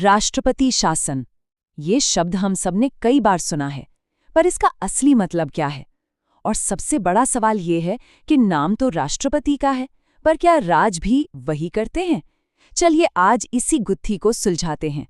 राष्ट्रपति शासन, ये शब्द हम सबने कई बार सुना है, पर इसका असली मतलब क्या है? और सबसे बड़ा सवाल ये है कि नाम तो राष्ट्रपति का है, पर क्या राज भी वही करते हैं? चलिए आज इसी गुत्थी को सुलझाते हैं।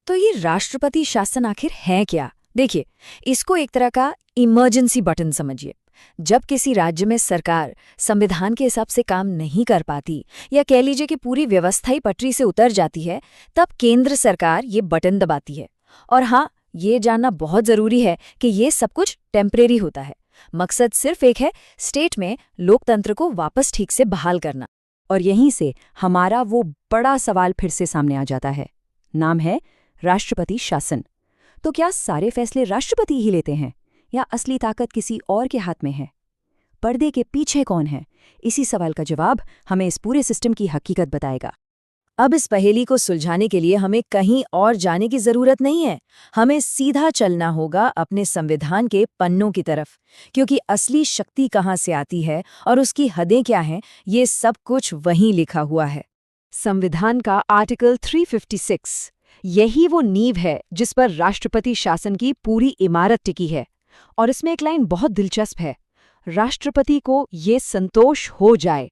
तो ये राष्ट्रपति शासन आखिर है क्या? देखिए, इसको एक तरह का इमरजेंसी बटन समझिए। जब किसी राज्य में सरकार संविधान के हिसाब से काम नहीं कर पाती या कह लीजिए कि पूरी व्यवस्था ही पटरी से उतर जाती है, तब केंद्र सरकार ये बटन दबाती है। और हाँ, ये जानना बहुत जरूरी है कि ये सब कुछ टेम्परेरी होता है। मकसद सिर्फ एक है, स्टेट में लोकतंत्र को वापस ठीक से बहाल करना। और यहीं से हमारा वो बड़ा सवाल फिर से सामने आ जाता है। नाम है राष्ट्रपति शासन। तो क्या सारे फैसले राष्ट्रपति ही लेते हैं या असली ताकत किसी और के हाथ में है? पर्दे के पीछे कौन है? इसी सवाल का जवाब हमें इस पूरे सिस्टम की हकीकत बताएगा। अब इस पहेली को सुलझाने के लिए हमें कहीं और जाने की जरूरत नहीं है। हमें सीधा चलना होगा अपने संविधान के पन्नों की तरफ, क्योंकि असली शक्ति कहाँ से आती है और उसकी हदें क्या हैं, ये सब कुछ वहीं लिखा हुआ है। संविधान का आर्टिकल 356, यही वो नींव है जिस पर राष्ट्रपति शासन की पूरी इमारत टिकी है। और इसमें एक लाइन बहुत दिलचस्प है, राष्ट्रपति को ये संतोष हो जाए।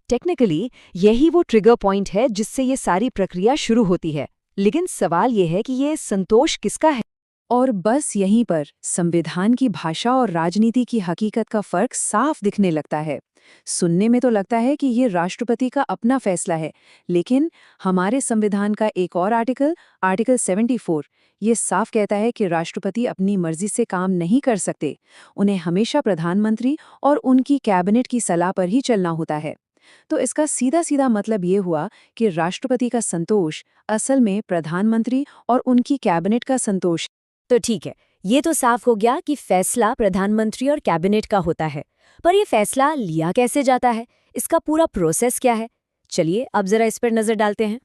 टेक्निकली यही वो ट्रिगर पॉइंट है जिससे ये सारी प्रक्रिया शुरू होती है। लेकिन सवाल ये है कि ये संतोष किसका है? और बस यहीं पर संविधान की भाषा और राजनीति की हकीकत का फर्क साफ दिखने लगता है। सुनने में तो लगता है कि ये राष्ट्रपति का अपना फैसला है, लेकिन हमारे संविधान का एक और आर्टिकल 74, ये साफ कहता है कि राष्ट्रपति अपनी मर्जी से काम नहीं कर सकते। उन्हें हमेशा प्रधानमंत्री और उनकी कैबिनेट की सलाह पर ही चलना होता है। तो इसका सीधा सीधा मतलब ये हुआ कि राष्ट्रपति का संतोष असल में प्रधानमंत्री और उनकी कैबिनेट का संतोष। तो ठीक है, ये तो साफ हो गया कि फैसला प्रधानमंत्री और कैबिनेट का होता है। पर ये फैसला लिया कैसे जाता है? इसका पूरा प्रोसेस क्या है? चलिए अब जरा इस पर नजर डालते हैं।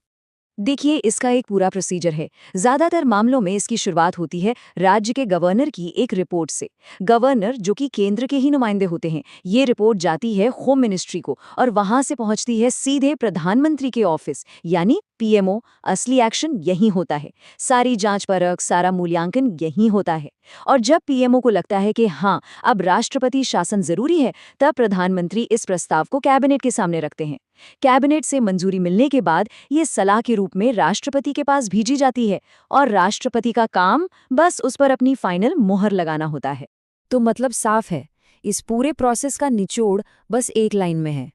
देखिए, इसका एक पूरा प्रोसीजर है। ज्यादातर मामलों में इसकी शुरुआत होती है राज्य के गवर्नर की एक रिपोर्ट से। गवर्नर, जो कि केंद्र के ही नुमाइंदे होते हैं, ये रिपोर्ट जाती है होम मिनिस्ट्री को और वहां से पहुंचती है सीधे प्रधानमंत्री के ऑफिस, यानी पीएमओ। असली एक्शन यही होता है। सारी जांच परख, सारा मूल्यांकन यही होता है। और जब पीएमओ को लगता है कि हाँ, अब राष्ट्रपति शासन जरूरी है, तब प्रधानमंत्री इस प्रस्ताव को कैबिनेट के सामने रखते हैं। कैबिनेट से मंजूरी मिलने के बाद ये सलाह के रूप में राष्ट्रपति के पास भेजी जाती है और राष्ट्रपति का काम बस उस पर अपनी फाइनल मोहर लगाना होता है। तो मतलब साफ है, इस पूरे प्रोसेस का निचोड़ बस एक लाइन में है।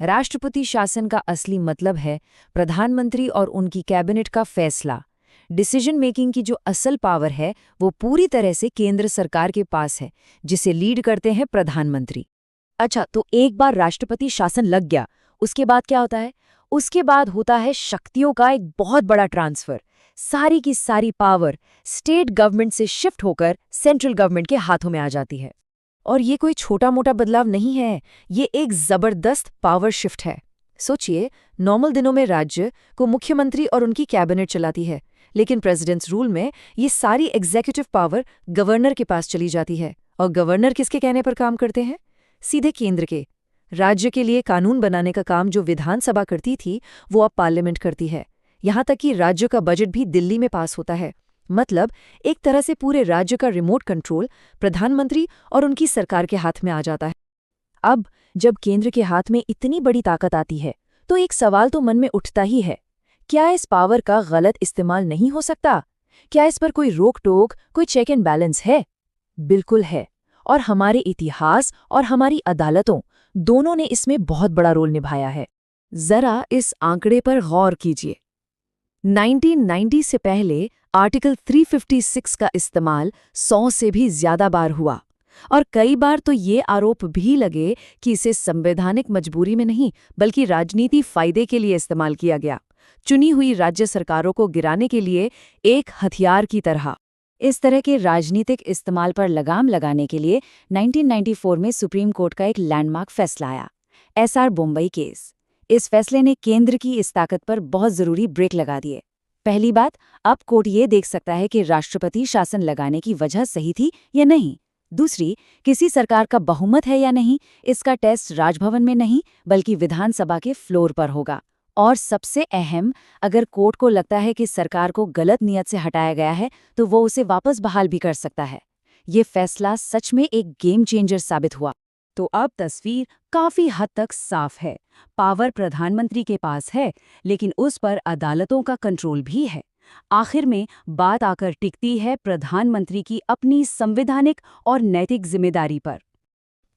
राष्ट्रपति शासन का असली मतलब है प्रधानमंत्री और उनकी कैबिनेट का फैसला। डिसीजन मेकिंग की जो असल पावर है वो पूरी तरह से केंद्र सरकार के पास है, जिसे लीड करते हैं प्रधानमंत्री। अच्छा, तो एक बार राष्ट्रपति शासन लग गया, उसके बाद क्या होता है? उसके बाद होता है शक्तियों का एक बहुत बड़ा ट्रांसफर। सारी की सारी पावर स्टेट गवर्नमेंट से शिफ्ट होकर सेंट्रल गवर्नमेंट के हाथों में आ जाती है। और ये कोई छोटा मोटा बदलाव नहीं है, ये एक जबरदस्त पावर शिफ्ट है। सोचिए, नॉर्मल दिनों में राज्य को मुख्यमंत्री और उनकी कैबिनेट चलाती है, लेकिन प्रेसिडेंट्स रूल में ये सारी एग्जीक्यूटिव पावर गवर्नर के पास चली जाती है। और गवर्नर किसके कहने पर काम करते हैं? सीधे केंद्र के। राज्य के लिए कानून बनाने का काम जो विधानसभा करती थी, वो अब पार्लियामेंट करती है। यहाँ तक कि राज्य का बजट भी दिल्ली में पास होता है। मतलब एक तरह से पूरे राज्य का रिमोट कंट्रोल प्रधानमंत्री और उनकी सरकार के हाथ में आ जाता है। अब जब केंद्र के हाथ में इतनी बड़ी ताकत आती है, तो एक सवाल तो मन में उठता ही है, क्या इस पावर का गलत इस्तेमाल नहीं हो सकता? क्या इस पर कोई रोक टोक, कोई चेक एंड बैलेंस है? बिल्कुल है। और हमारे इतिहास और हमारी अदालतों दोनों ने इसमें बहुत बड़ा रोल निभाया है। जरा इस आंकड़े पर गौर कीजिए। 1990 से पहले आर्टिकल 356 का इस्तेमाल 100 से भी ज्यादा बार हुआ, और कई बार तो ये आरोप भी लगे कि इसे संवैधानिक मजबूरी में नहीं बल्कि राजनीति फायदे के लिए इस्तेमाल किया गया, चुनी हुई राज्य सरकारों को गिराने के लिए एक हथियार की तरह। इस तरह के राजनीतिक इस्तेमाल पर लगाम लगाने के लिए 1994 में सुप्रीम कोर्ट का एक लैंडमार्क फैसला आया, एसआर बॉम्बई केस। इस फैसले ने केंद्र की इस ताकत पर बहुत जरूरी ब्रेक लगा दिए। पहली बात, अब कोर्ट ये देख सकता है कि राष्ट्रपति शासन लगाने की वजह सही थी या नहीं। दूसरी, किसी सरकार का बहुमत है या नहीं, इसका टेस्ट राजभवन में नहीं बल्कि विधानसभा के फ्लोर पर होगा। और सबसे अहम, अगर कोर्ट को लगता है कि सरकार को गलत नियत से हटाया गया है तो वो उसे वापस बहाल भी कर सकता है। ये फैसला सच में एक गेम चेंजर साबित हुआ। तो अब तस्वीर काफी हद तक साफ है। पावर प्रधानमंत्री के पास है, लेकिन उस पर अदालतों का कंट्रोल भी है। आखिर में बात आकर टिकती है प्रधानमंत्री की अपनी संवैधानिक और नैतिक जिम्मेदारी पर।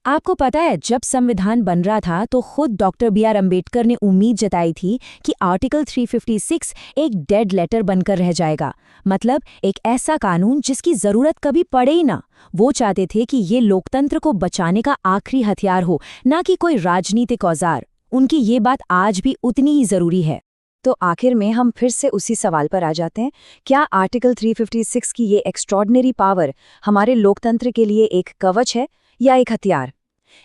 आपको पता है, जब संविधान बन रहा था तो खुद डॉक्टर बी आर अम्बेडकर ने उम्मीद जताई थी कि आर्टिकल 356 एक डेड लेटर बनकर रह जाएगा, मतलब एक ऐसा कानून जिसकी जरूरत कभी पड़े ही ना। वो चाहते थे कि ये लोकतंत्र को बचाने का आखिरी हथियार हो, ना कि कोई राजनीतिक औजार। उनकी ये बात आज भी उतनी ही जरूरी है। तो आखिर में हम फिर से उसी सवाल पर आ जाते हैं, क्या आर्टिकल 356 की ये एक्स्ट्रॉर्डिनरी पावर हमारे लोकतंत्र के लिए एक कवच है या एक हथियार?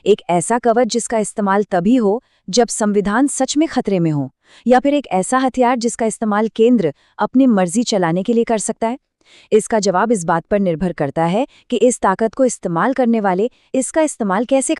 एक ऐसा कवच जिसका इस्तेमाल तभी हो जब संविधान सच में खतरे में हो, या फिर एक ऐसा हथियार जिसका इस्तेमाल केंद्र अपनी मर्जी चलाने के लिए कर सकता है? इसका जवाब इस बात पर निर्भर करता है कि इस ताकत को इस्तेमाल करने वाले इसका इस्तेमाल कैसे